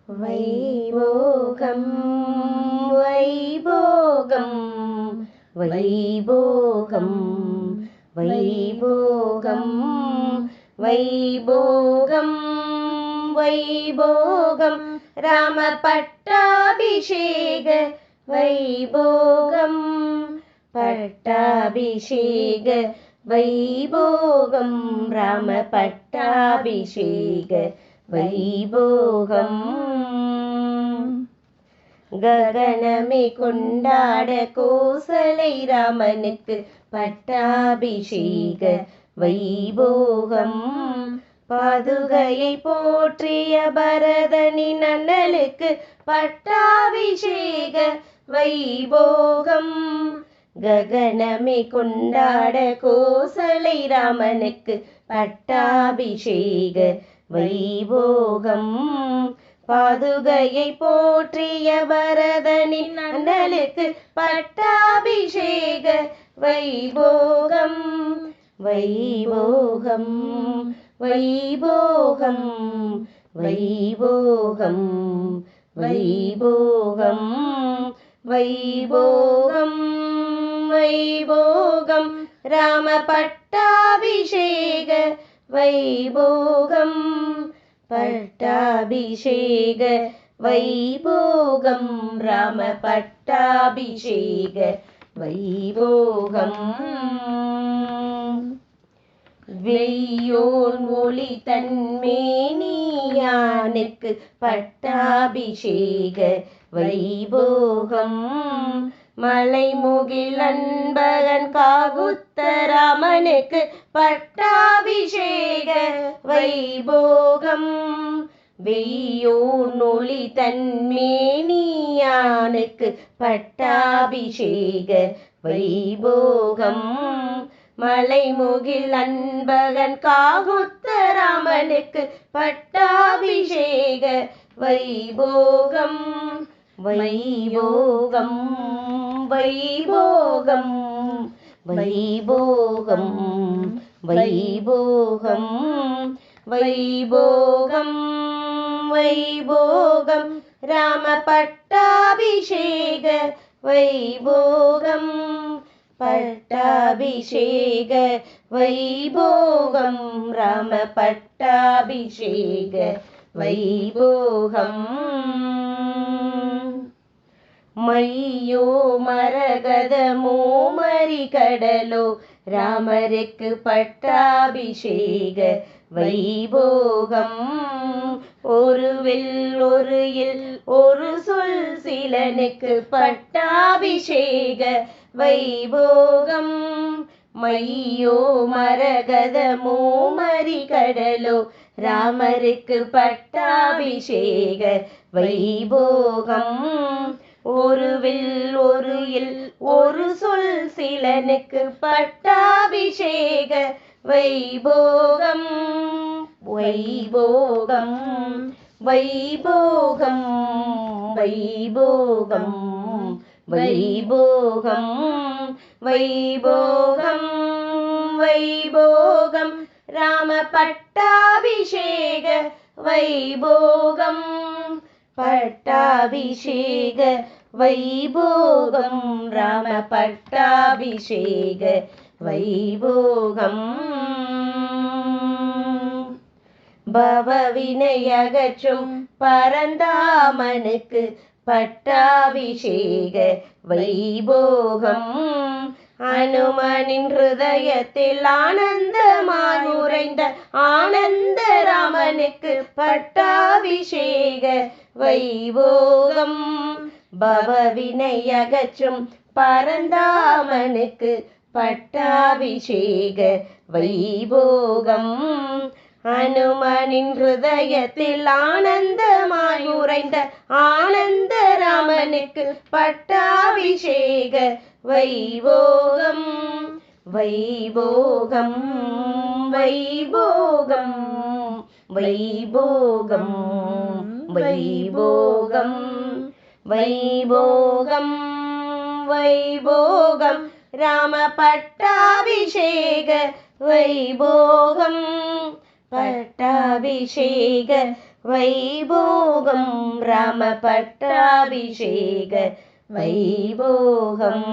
வைபோகம் வைபோகம் வைபோகம் வைபோகம் வைபோகம் வைபோகம் ராம பட்டாபிஷேக வைபோகம் பட்டாபிஷேக வைபோகம் ராம பட்டாபிஷேக வைபோகம் ககனமே கொண்டாட கோசலை ராமனுக்கு பட்டாபிஷேக வைபோகம் பாதுகையை போற்றிய பரதனின் அண்ணலுக்கு பட்டாபிஷேக வைபோகம் ககனமே கொண்டாட கோசலை ராமனுக்கு பட்டாபிஷேக வைபோகம் பாதுகையை போற்றிய பரதனின் அண்ணலுக்கு பட்டாபிஷேக வைபோகம் வைபோகம் வைபோகம் வைபோகம் வைபோகம் வைபோகம் வைபோகம் ராம பட்டாபிஷேக வைபோகம் பட்டாபிஷேக வைபோகம் ராம பட்டாபிஷேக வைபோகம் வெய்யோன் ஒளி தன்மேனியானுக்கு பட்டாபிஷேக வைபோகம் மலைமுகில் அன்பகன் காகுத்தராமனுக்கு பட்டாபிஷேக வைபோகம் வெய்யோன் ஒளி தன்மேனியானுக்கு பட்டாபிஷேக வைபோகம் மலைமுகில் அன்பகன் காகுத்தராமனுக்கு பட்டாபிஷேக வைபோகம் வைபோகம் வைபோகம் வைபோகம் வைபோகம் வைபோகம் வைபோகம் ராம பட்டாபிஷேக வைபோகம் பட்டாபிஷேக வைபோகம் ராம பட்டாபிஷேக வைபோகம் மையோ மரகதமோ மறிகடலோ ராமருக்கு பட்டாபிஷேக வைபோகம் ஒரு வில் ஒரு இல் ஒரு சொல் சிலனுக்கு பட்டாபிஷேக வைபோகம் மையோ மரகதமோ மறிகடலோ ராமருக்கு பட்டாபிஷேக வைபோகம் ஒரு வில் ஒரு இல் ஒரு சொல் சிலனுக்கு பட்டாபிஷேக வைபோகம் வைபோகம் வைபோகம் வைபோகம் வைபோகம் வைபோகம் வைபோகம் ராம பட்டாபிஷேக வைபோகம் பட்டாபிஷேக வைபோகம் ராம பட்டாபிஷேக வைபோகம் பவவினை அகற்றும் பரந்தாமனுக்கு பட்டாபிஷேக வைபோகம் அனுமனின் ஹிருதயத்தில் ஆனந்தமாய் உறைந்த ஆனந்த ராமனுக்கு பட்டாபிஷேக வைபோகம் பவவினை அகற்றும் பரந்தாமனுக்கு பட்டாபிஷேக வைபோகம் அனுமனின் ஹிருதயத்தில் ஆனந்தமாய் உறைந்த ஆனந்த ராமனுக்கு பட்டாபிஷேக வைபோகம் வைபோகம் வைபோகம் வைபோகம் வைபோகம் வைபோகம் வைபோகம் ராம பட்டாபிஷேக வைபோகம் பட்டாபிஷேக வைபோகம் ராம பட்டாபிஷேக வைபோகம்.